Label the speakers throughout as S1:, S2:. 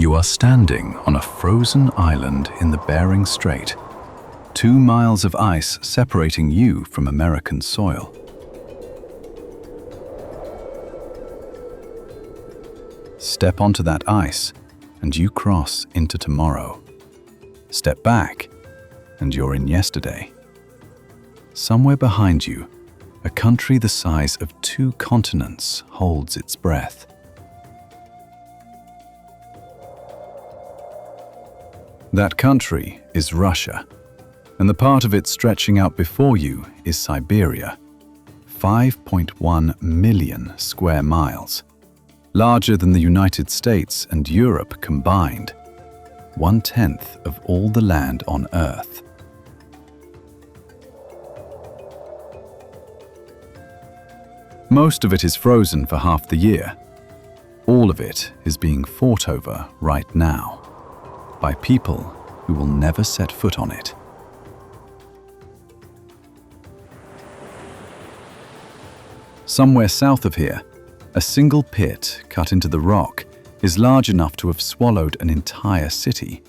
S1: You are standing on a frozen island in the Bering Strait, 2 miles of ice separating you from American soil. Step onto that ice, and you cross into tomorrow. Step back, and you're in yesterday. Somewhere behind you, a country the size of 2 continents holds its breath. That country is Russia, and the part of it stretching out before you is Siberia, 5.1 million square miles, larger than the United States and Europe combined, 1/10 of all the land on Earth. Most of it is frozen for half the year. All of it is being fought over right now by people who will never set foot on it. Somewhere south of here, a single pit cut into the rock is large enough to have swallowed an entire city,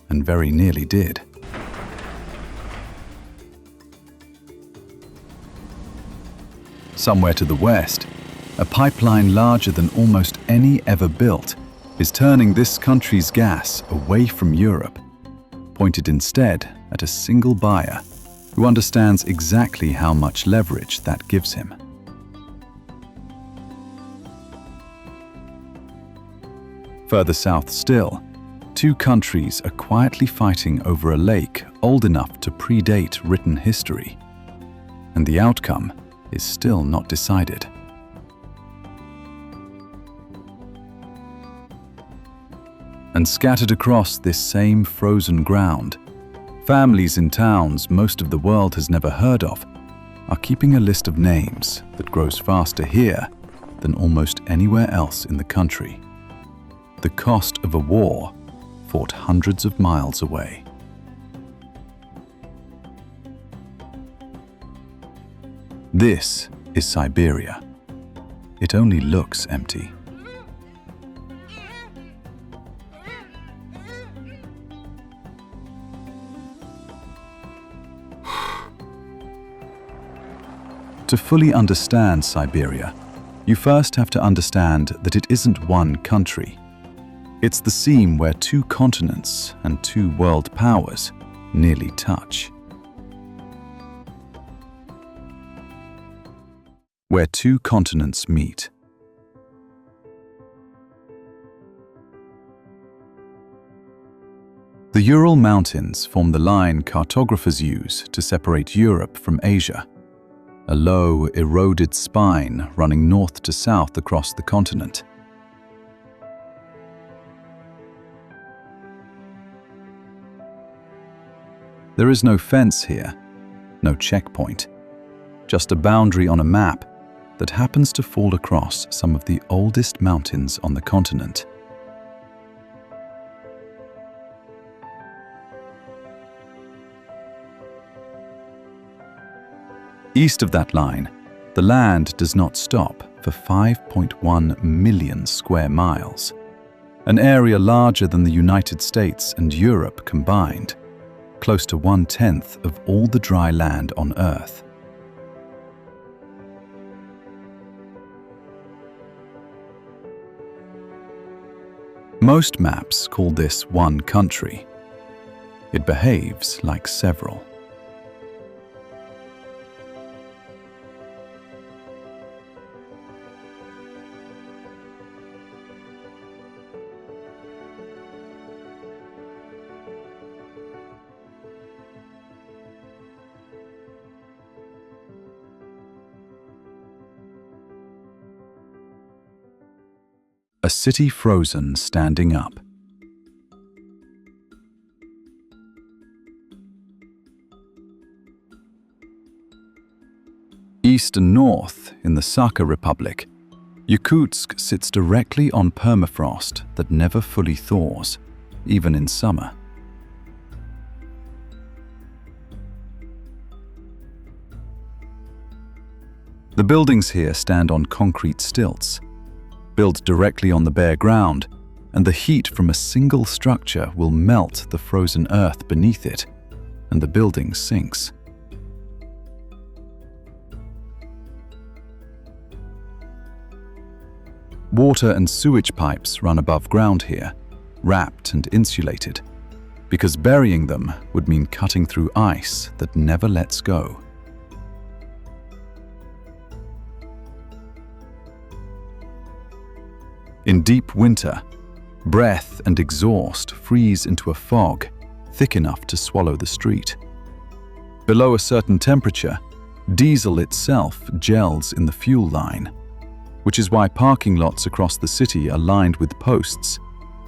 S1: and very nearly did. Somewhere to the west, a pipeline larger than almost any ever built is turning this country's gas away from Europe, pointed instead at a single buyer who understands exactly how much leverage that gives him. Further south still, 2 countries are quietly fighting over a lake old enough to predate written history, and the outcome is still not decided. And scattered across this same frozen ground, families in towns most of the world has never heard of are keeping a list of names that grows faster here than almost anywhere else in the country. The cost of a war fought hundreds of miles away. This is Siberia. It only looks empty. To fully understand Siberia, you first have to understand that it isn't one country. It's the seam where 2 continents and 2 world powers nearly touch. Where 2 continents meet. The Ural Mountains form the line cartographers use to separate Europe from Asia, a low, eroded spine running north to south across the continent. There is no fence here, no checkpoint, just a boundary on a map that happens to fall across some of the oldest mountains on the continent. East of that line, the land does not stop for 5.1 million square miles, an area larger than the United States and Europe combined, close to 1/10 of all the dry land on Earth. Most maps call this one country. It behaves like several. A city frozen standing up. East and north in the Sakha Republic, Yakutsk sits directly on permafrost that never fully thaws, even in summer. The buildings here stand on concrete stilts, built directly on the bare ground and the heat from a single structure will melt the frozen earth beneath it, and the building sinks. Water and sewage pipes run above ground here, wrapped and insulated, because burying them would mean cutting through ice that never lets go. In deep winter, breath and exhaust freeze into a fog thick enough to swallow the street. Below a certain temperature, diesel itself gels in the fuel line, which is why parking lots across the city are lined with posts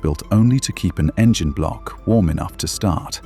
S1: built only to keep an engine block warm enough to start.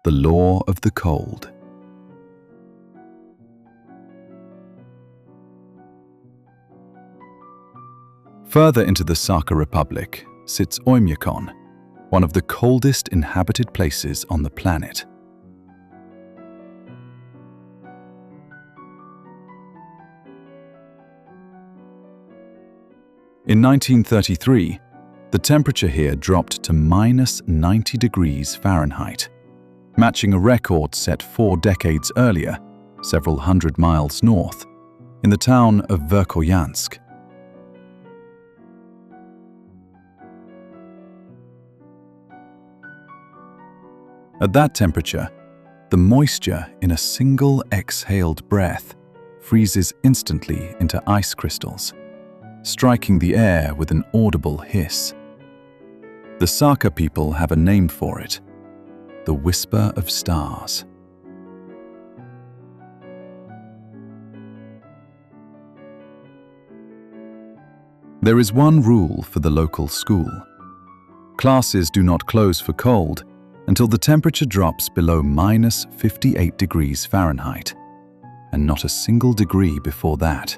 S1: The law of the cold. Further into the Sakha Republic sits Oymyakon, one of the coldest inhabited places on the planet. In 1933, the temperature here dropped to -90 degrees Fahrenheit, matching a record set 4 decades earlier, several hundred miles north, in the town of Buryatia. At that temperature, the moisture in a single exhaled breath freezes instantly into ice crystals, striking the air with an audible hiss. The Sakha people have a name for it: the whisper of stars. There is one rule for the local school. Classes do not close for cold until the temperature drops below -58 degrees Fahrenheit, and not a single degree before that.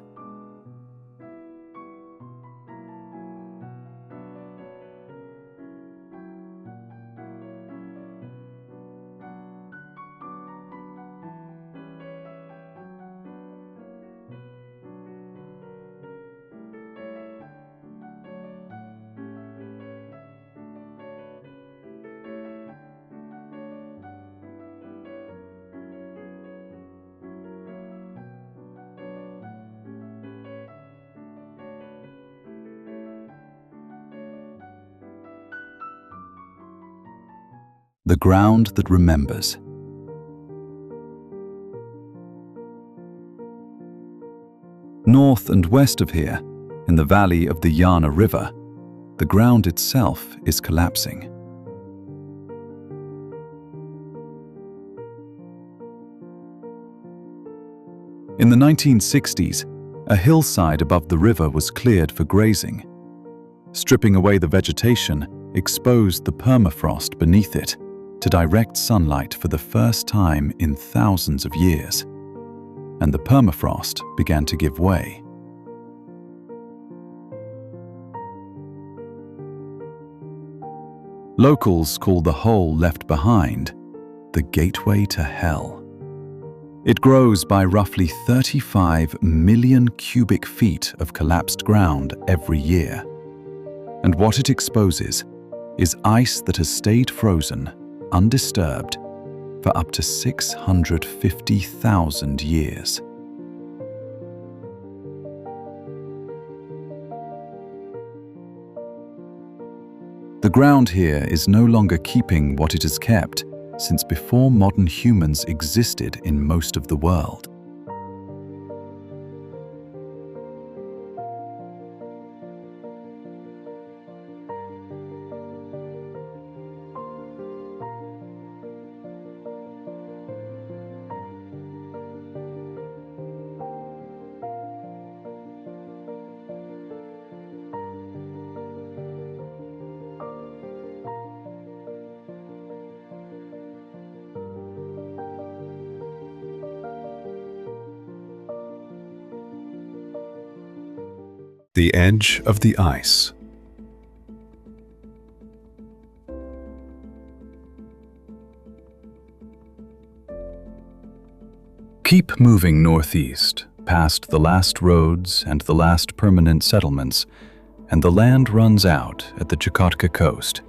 S1: The ground that remembers. North and west of here, in the valley of the Yana River, the ground itself is collapsing. In the 1960s, a hillside above the river was cleared for grazing. Stripping away the vegetation exposed the permafrost beneath it to direct sunlight for the first time in thousands of years, and the permafrost began to give way. Locals call the hole left behind the gateway to hell. It grows by roughly 35 million cubic feet of collapsed ground every year, and what it exposes is ice that has stayed frozen undisturbed for up to 650,000 years. The ground here is no longer keeping what it has kept since before modern humans existed in most of the world.
S2: The edge of the ice.
S1: Keep moving northeast, past the last roads and the last permanent settlements, and the land runs out at the Chukotka Coast.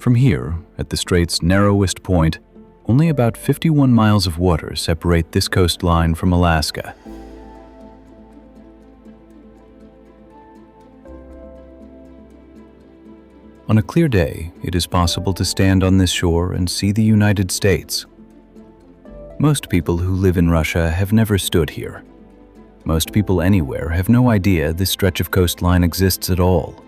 S1: From here, at the strait's narrowest point, only about 51 miles of water separate this coastline from Alaska. On a clear day, it is possible to stand on this shore and see the United States. Most people who live in Russia have never stood here. Most people anywhere have no idea this stretch of coastline exists at all.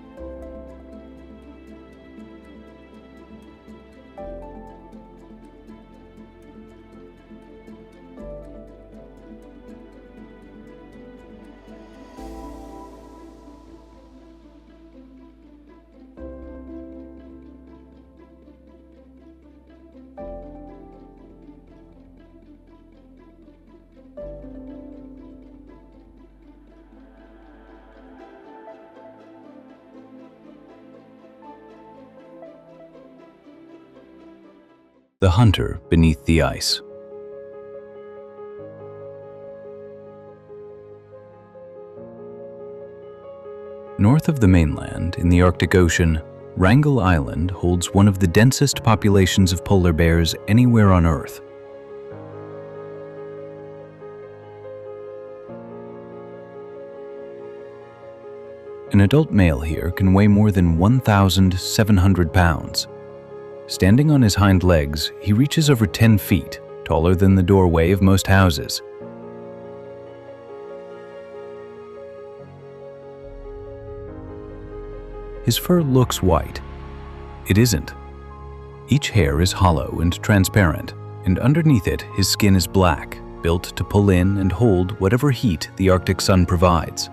S1: The hunter beneath the ice. North of the mainland, in the Arctic Ocean, Wrangel Island holds one of the densest populations of polar bears anywhere on Earth. An adult male here can weigh more than 1,700 pounds. Standing on his hind legs, he reaches over 10 feet, taller than the doorway of most houses. His fur looks white. It isn't. Each hair is hollow and transparent, and underneath it his skin is black, built to pull in and hold whatever heat the Arctic sun provides.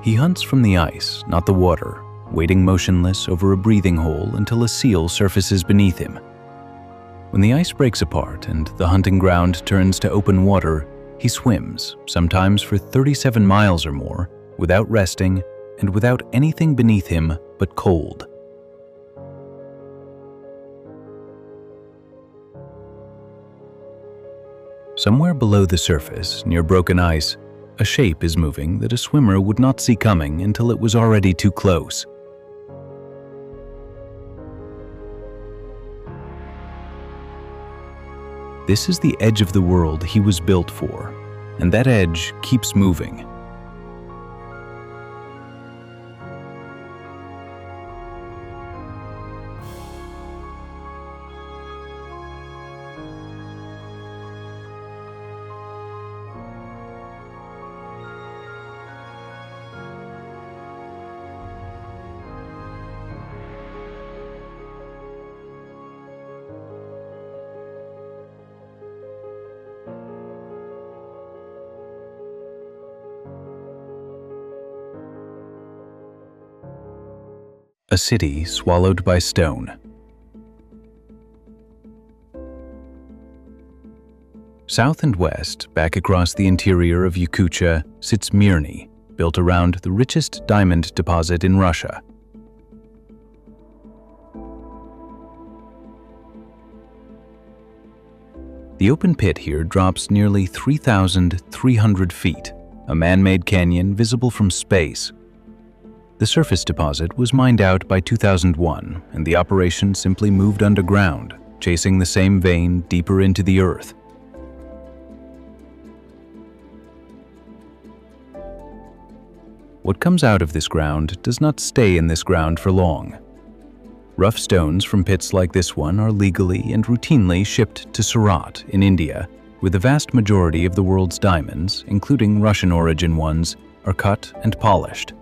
S1: He hunts from the ice, not the water, waiting motionless over a breathing hole until a seal surfaces beneath him. When the ice breaks apart and the hunting ground turns to open water, he swims, sometimes for 37 miles or more, without resting and without anything beneath him but cold. Somewhere below the surface, near broken ice, a shape is moving that a swimmer would not see coming until it was already too close. This is the edge of the world he was built for, and that edge keeps moving. A city swallowed by stone. South and west, back across the interior of Yakutsk, sits Mirny, built around the richest diamond deposit in Russia. The open pit here drops nearly 3,300 feet, a man-made canyon visible from space. The surface deposit was mined out by 2001, and the operation simply moved underground, chasing the same vein deeper into the earth. What comes out of this ground does not stay in this ground for long. Rough stones from pits like this one are legally and routinely shipped to Surat in India, where the vast majority of the world's diamonds, including Russian origin ones, are cut and polished.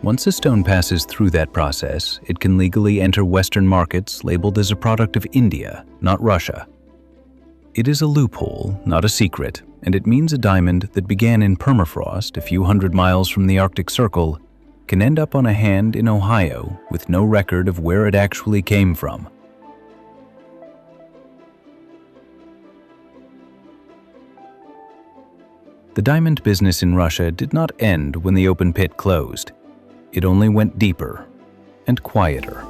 S1: Once a stone passes through that process, it can legally enter Western markets labeled as a product of India, not Russia. It is a loophole, not a secret, and it means a diamond that began in permafrost a few hundred miles from the Arctic Circle can end up on a hand in Ohio with no record of where it actually came from. The diamond business in Russia did not end when the open pit closed. It only went deeper and quieter.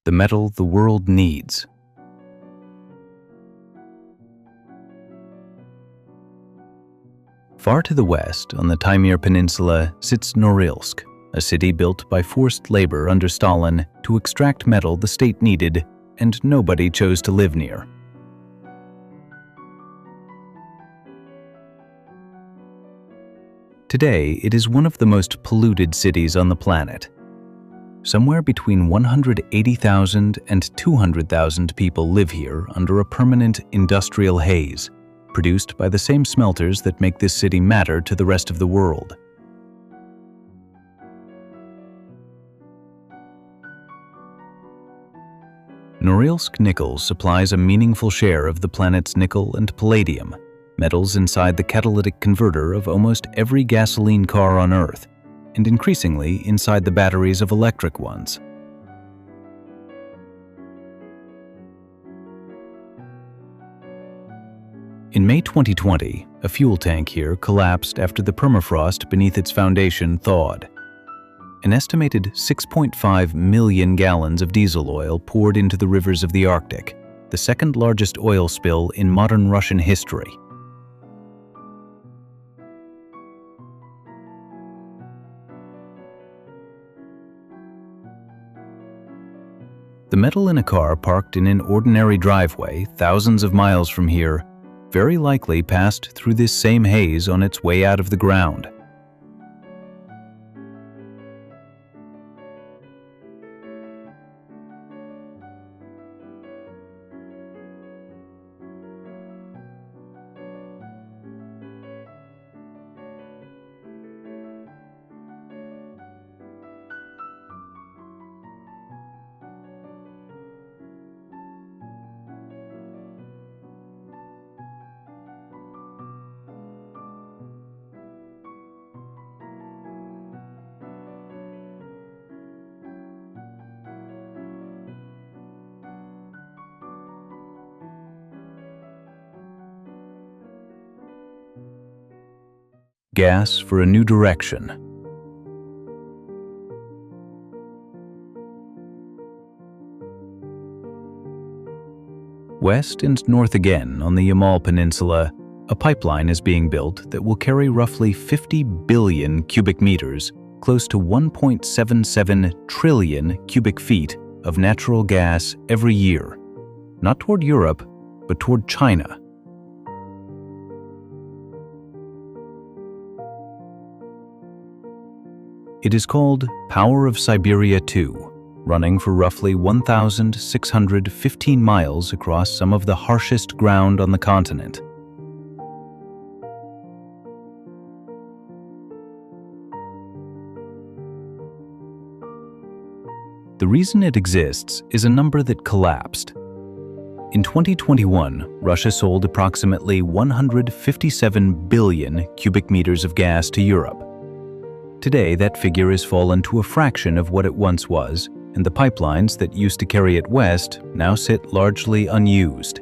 S1: The metal the world needs. Far to the west, on the Tamal Peninsula, sits Norilsk, a city built by forced labor under Stalin to extract metal the state needed and nobody chose to live near. Today, it is one of the most polluted cities on the planet. Somewhere between 180,000 and 200,000 people live here under a permanent industrial haze, produced by the same smelters that make this city matter to the rest of the world. Norilsk nickel supplies a meaningful share of the planet's nickel and palladium, metals inside the catalytic converter of almost every gasoline car on Earth, and increasingly inside the batteries of electric ones. In May 2020, a fuel tank here collapsed after the permafrost beneath its foundation thawed. An estimated 6.5 million gallons of diesel oil poured into the rivers of the Arctic, the second largest oil spill in modern Russian history. The metal in a car parked in an ordinary driveway thousands of miles from here very likely passed through this same haze on its way out of the ground. Gas for a new direction. West and north again on the Yamal Peninsula, a pipeline is being built that will carry roughly 50 billion cubic meters, close to 1.77 trillion cubic feet of natural gas every year, not toward Europe, but toward China. It is called Power of Siberia 2, running for roughly 1,615 miles across some of the harshest ground on the continent. The reason it exists is a number that collapsed. In 2021, Russia sold approximately 157 billion cubic meters of gas to Europe. Today, that figure has fallen to a fraction of what it once was, and the pipelines that used to carry it west now sit largely unused.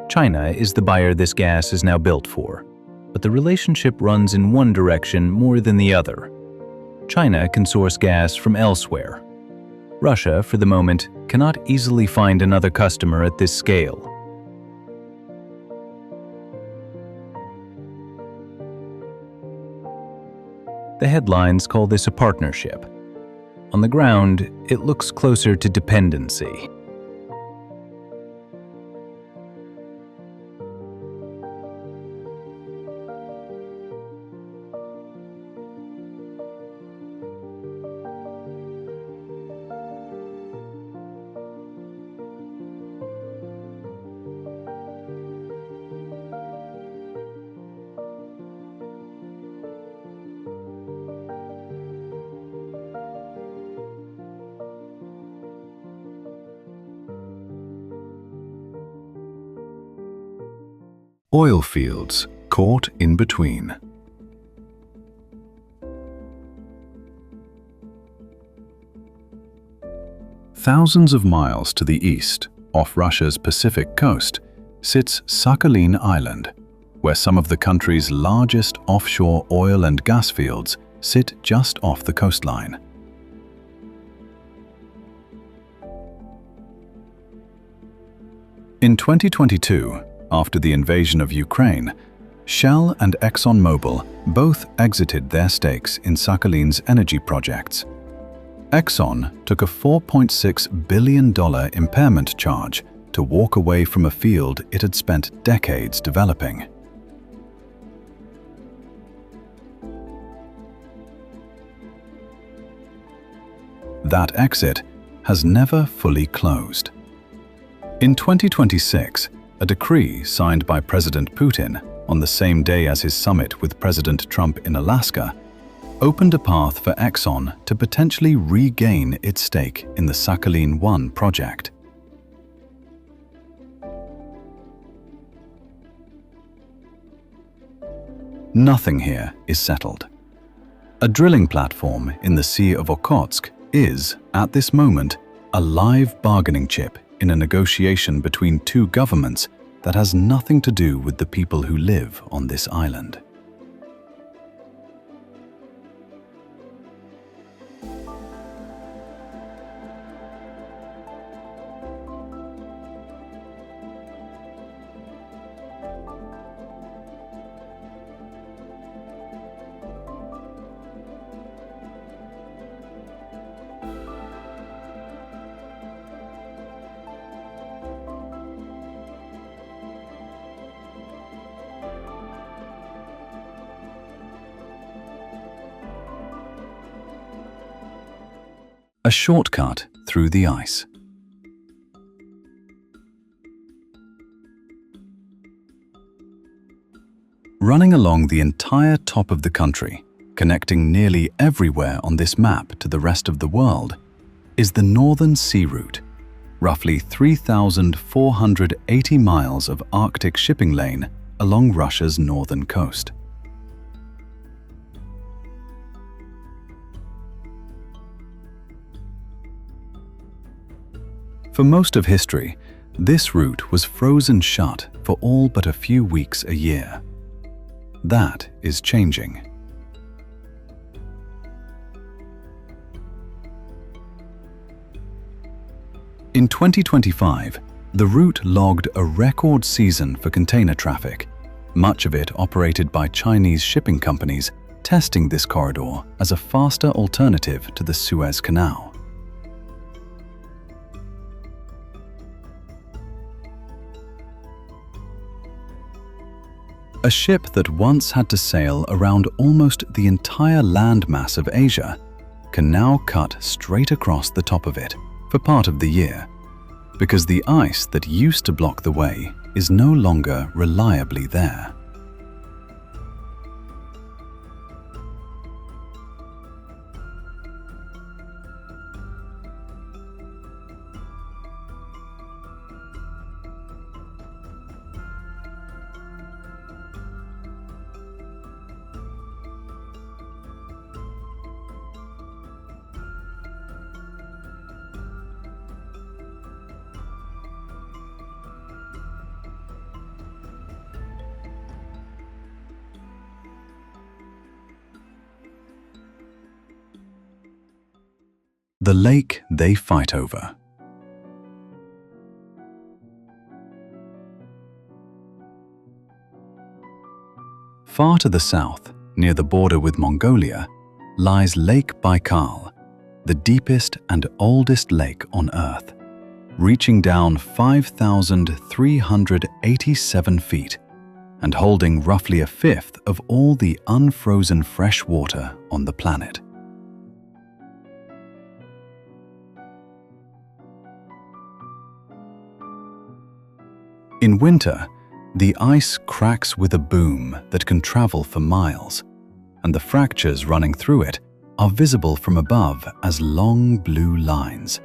S1: China is the buyer this gas is now built for, but the relationship runs in one direction more than the other. China can source gas from elsewhere. Russia, for the moment, cannot easily find another customer at this scale. The headlines call this a partnership.
S3: On the ground, it looks closer to dependency.
S2: Oil fields caught in between. Thousands of miles to the east, off Russia's Pacific coast, sits Sakhalin Island, where some of the country's largest offshore oil and gas fields sit just off the coastline. In 2022, after the invasion of Ukraine, Shell and ExxonMobil both exited their stakes in Sakhalin's energy projects. Exxon took a $4.6 billion impairment charge to walk away from a field it had spent decades developing. That exit has never fully closed. In 2026, a decree signed by President Putin on the same day as his summit with President Trump in Alaska opened a path for Exxon to potentially regain its stake in the Sakhalin-1 project. Nothing here is settled. A drilling platform in the Sea of Yakutsk is, at this moment, a live bargaining chip in a negotiation between two governments that has nothing to do with the people who live on this island. A shortcut through the ice. Running along the entire top of the country, connecting nearly everywhere on this map to the rest of the world, is the Northern Sea Route, roughly 3,480 miles of Arctic shipping lane along Russia's northern coast. For most of history, this route was frozen shut for all but a few weeks a year. That is changing. In 2025, the route logged a record season for container traffic, much of it operated by Chinese shipping companies testing this corridor as a faster alternative to the Suez Canal. A ship that once had to sail around almost the entire landmass of Asia can now cut straight across the top of it for part of the year, because the ice that used to block the way is no longer reliably there. The lake they fight over. Far to the south, near the border with Mongolia, lies Lake Baikal, the deepest and oldest lake on Earth, reaching down 5,387 feet and holding roughly a fifth of all the unfrozen fresh water on the planet. In winter, the ice cracks with a boom that can travel for miles, and the fractures running through it are visible from above as long blue lines,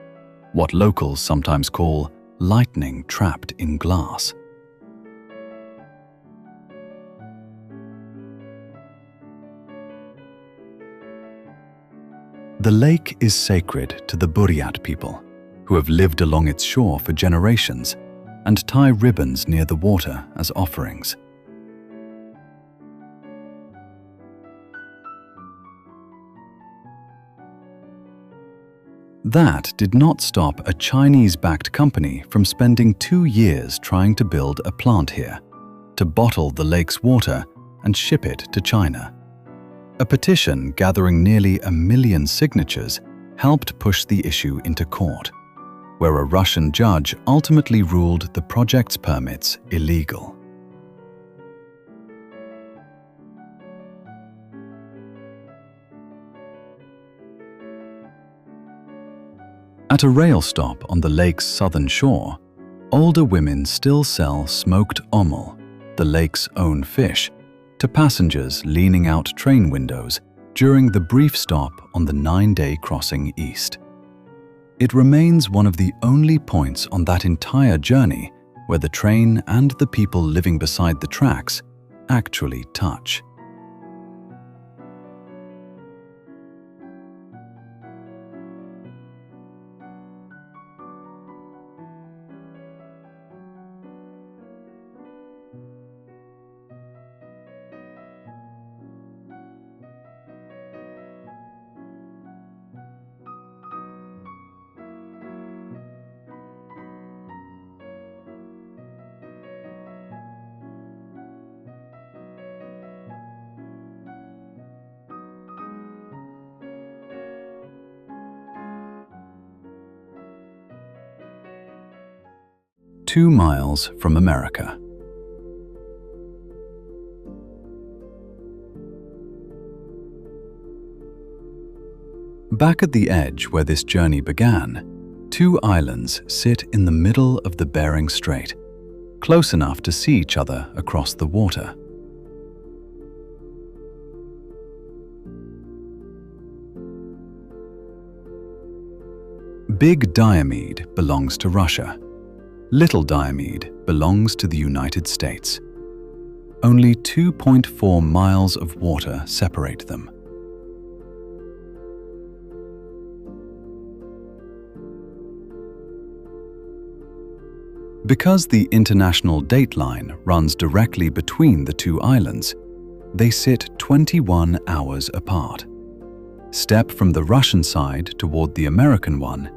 S2: what locals sometimes call lightning trapped in glass. The lake is sacred to the Buryat people, who have lived along its shore for generations and tie ribbons near the water as offerings. That did not stop a Chinese-backed company from spending 2 years trying to build a plant here, to bottle the lake's water and ship it to China. A petition gathering nearly 1 million signatures helped push the issue into court, where a Russian judge ultimately ruled the project's permits illegal. At a rail stop on the lake's southern shore, older women still sell smoked omul, the lake's own fish, to passengers leaning out train windows during the brief stop on the 9-day crossing east. It remains one of the only points on that entire journey where the train and the people living beside the tracks actually touch. Two miles from America. Back at the edge where this journey began, 2 islands sit in the middle of the Bering Strait, close enough to see each other across the water. Big Diomede belongs to Russia. Little Diomede belongs to the United States. Only 2.4 miles of water separate them. Because the international dateline runs directly between the 2 islands, they sit 21 hours apart. Step from the Russian side toward the American one,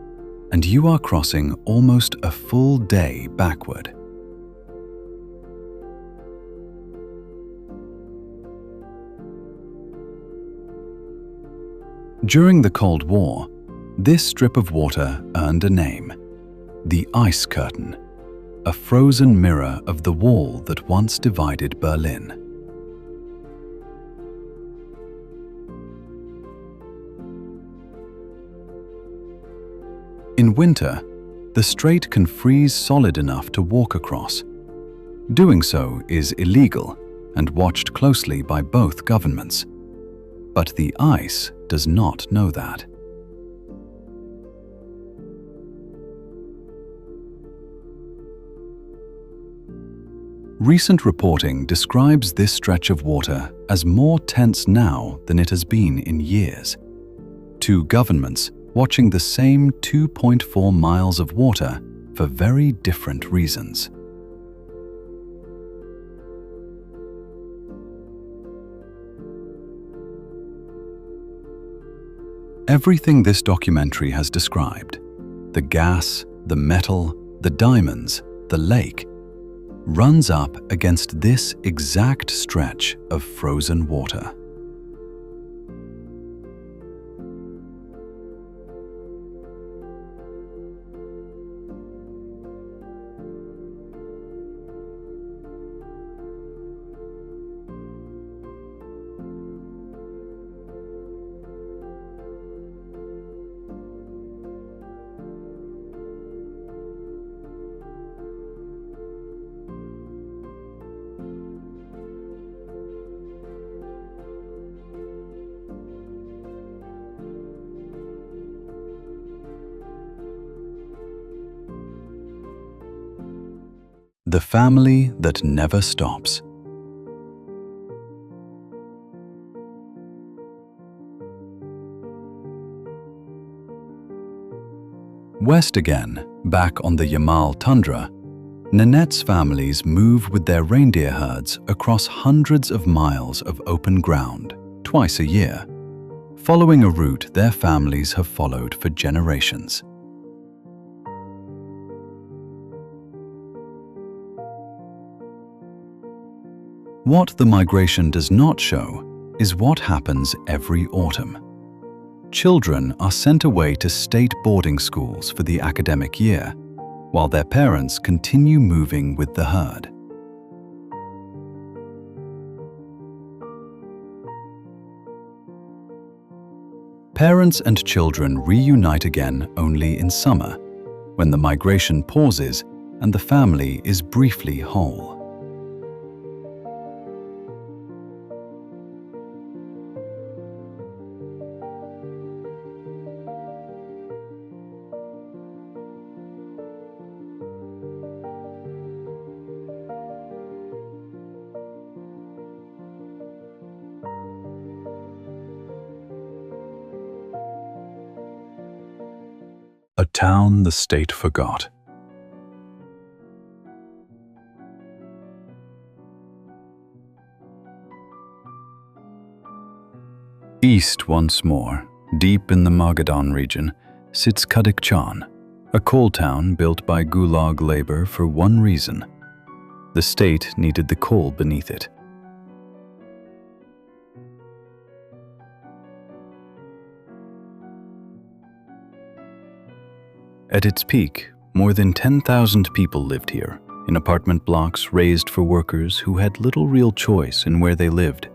S2: and you are crossing almost a full day backward. During the Cold War, this strip of water earned a name: the Ice Curtain, a frozen mirror of the wall that once divided Berlin. In winter, the strait can freeze solid enough to walk across. Doing so is illegal and watched closely by both governments. But the ice does not know that. Recent reporting describes this stretch of water as more tense now than it has been in years. 2 governments watching the same 2.4 miles of water for very different reasons. Everything this documentary has described, the gas, the metal, the diamonds, the lake, runs up against this exact stretch of frozen water.
S1: The family that never stops. West again, back on the Yamal Tundra, Nanette's families move with their reindeer herds across hundreds of miles of open ground twice a year, following a route their families have followed for generations. What the migration does not show is what happens every autumn. Children are sent away to state boarding schools for the academic year, while their parents continue moving with the herd. Parents and children reunite again only in summer, when the migration pauses and the family is briefly whole. A town the state forgot. East once more, deep in the Magadan region, sits Kadykchan, a coal town built by Gulag labor for one reason: the state needed the coal beneath it. At its peak, more than 10,000 people lived here, in apartment blocks raised for workers who had little real choice in where they lived.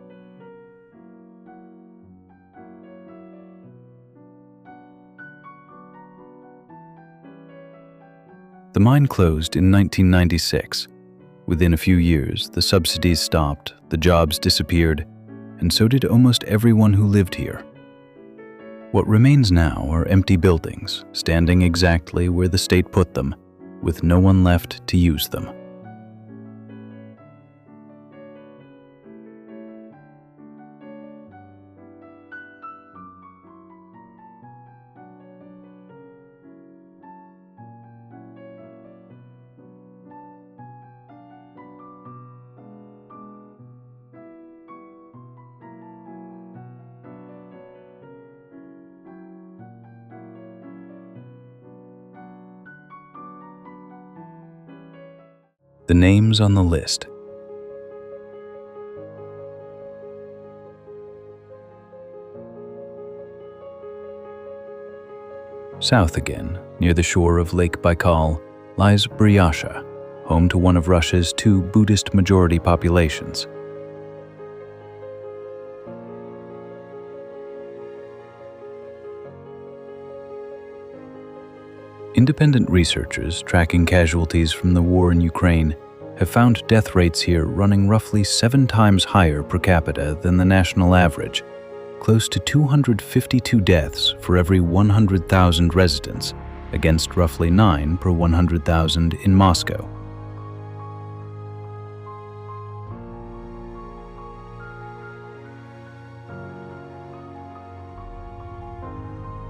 S1: The mine closed in 1996. Within a few years, the subsidies stopped, the jobs disappeared, and so did almost everyone who lived here. What remains now are empty buildings, standing exactly where the state put them, with no one left to use them. The names on the list. South again, near the shore of Lake Baikal, lies Buryatia, home to one of Russia's two Buddhist-majority populations. Independent researchers tracking casualties from the war in Ukraine have found death rates here running roughly 7 times higher per capita than the national average, close to 252 deaths for every 100,000 residents, against roughly 9 per 100,000 in Moscow.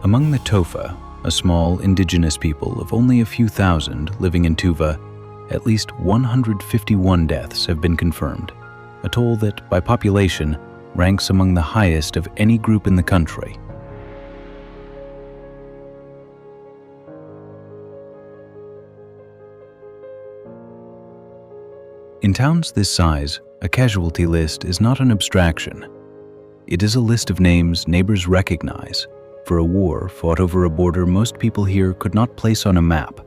S1: Among the Tofa, a small indigenous people of only a few thousand living in Tuva, at least 151 deaths have been confirmed, a toll that, by population, ranks among the highest of any group in the country. In towns this size, a casualty list is not an abstraction. It is a list of names neighbors recognize for a war fought over a border most people here could not place on a map.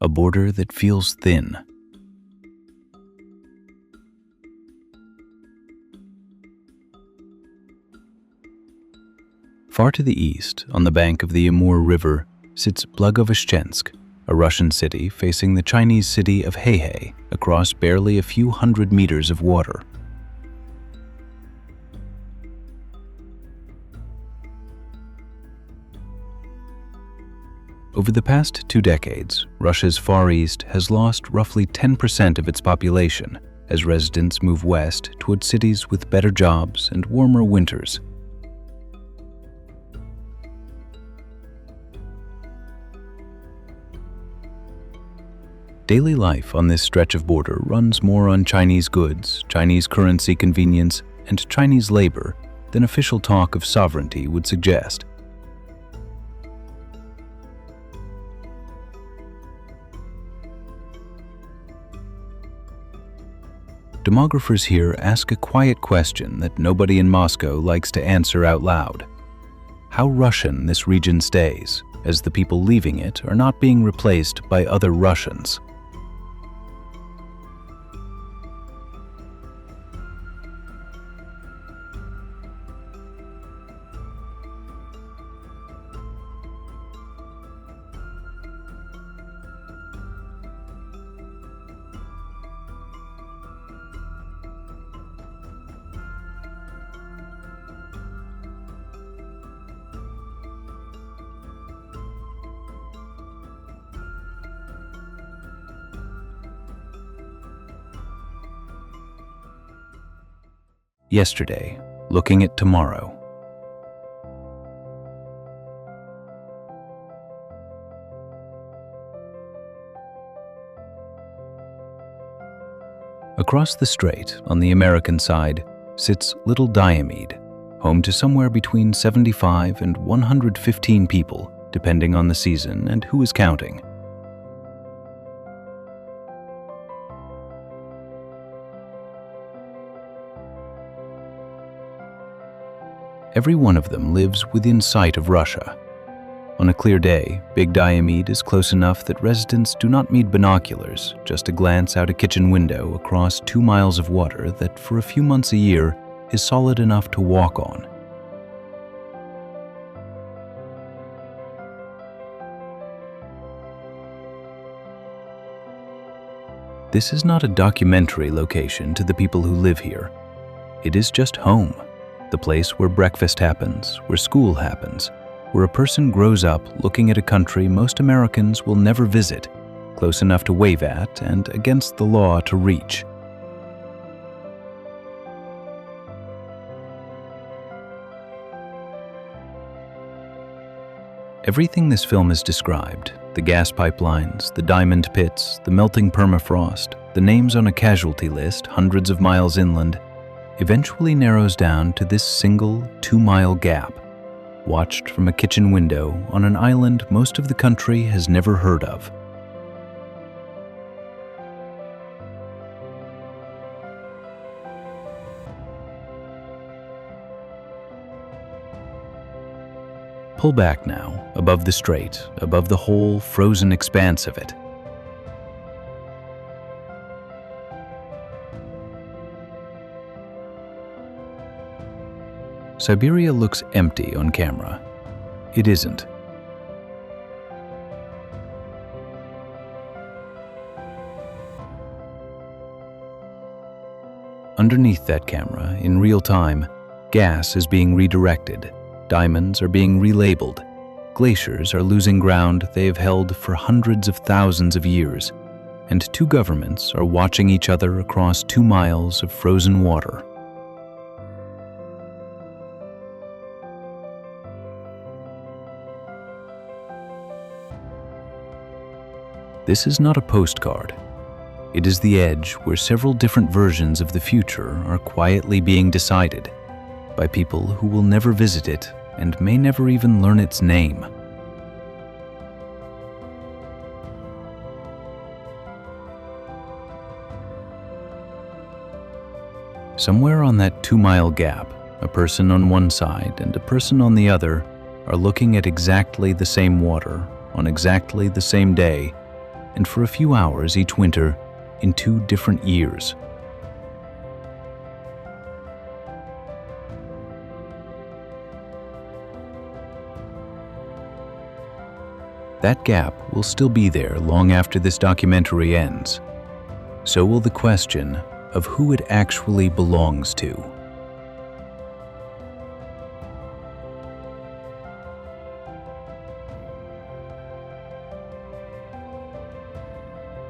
S3: a border that feels thin. Far to the east, on the bank of the Amur River, sits Blagoveshchensk, a Russian city facing the Chinese city of Heihe across barely a few hundred meters of water. Over the past 2 decades, Russia's Far East has lost roughly 10% of its population as residents move west toward cities with better jobs and warmer winters. Daily life on this stretch of border runs more on Chinese goods, Chinese currency convenience, and Chinese labor than official talk of sovereignty would suggest. Demographers here ask a quiet question that nobody in Moscow likes to answer out loud. How Russian this region stays, as the people leaving it are not being replaced by other Russians. Yesterday, looking at tomorrow. Across the strait, on the American side, sits Little Diomede, home to somewhere between 75 and 115 people, depending on the season and who is counting. Every one of them lives within sight of Russia. On a clear day, Big Diomede is close enough that residents do not need binoculars, just a glance out a kitchen window across 2 miles of water that for a few months a year is solid enough to walk on. This is not a documentary location to the people who live here. It is just home. The place where breakfast happens, where school happens, where a person grows up looking at a country most Americans will never visit, close enough to wave at and against the law to reach. Everything this film has described, the gas pipelines, the diamond pits, the melting permafrost, the names on a casualty list hundreds of miles inland, eventually narrows down to this single 2-mile gap, watched from a kitchen window on an island most of the country has never heard of. Pull back now, above the strait, above the whole frozen expanse of it. Siberia looks empty on camera. It isn't. Underneath that camera, in real time, gas is being redirected, diamonds are being relabeled, glaciers are losing ground they have held for hundreds of thousands of years, and 2 governments are watching each other across 2 miles of frozen water. This is not a postcard. It is the edge where several different versions of the future are quietly being decided by people who will never visit it and may never even learn its name. Somewhere on that 2-mile gap, a person on one side and a person on the other are looking at exactly the same water on exactly the same day, and for a few hours each winter in 2 different years. That gap will still be there long after this documentary ends. So will the question of who it actually belongs to.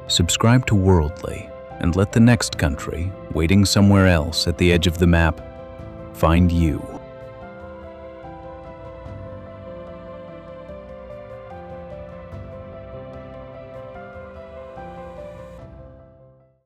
S3: Subscribe to Worldly and let the next country, waiting somewhere else at the edge of the map, find you.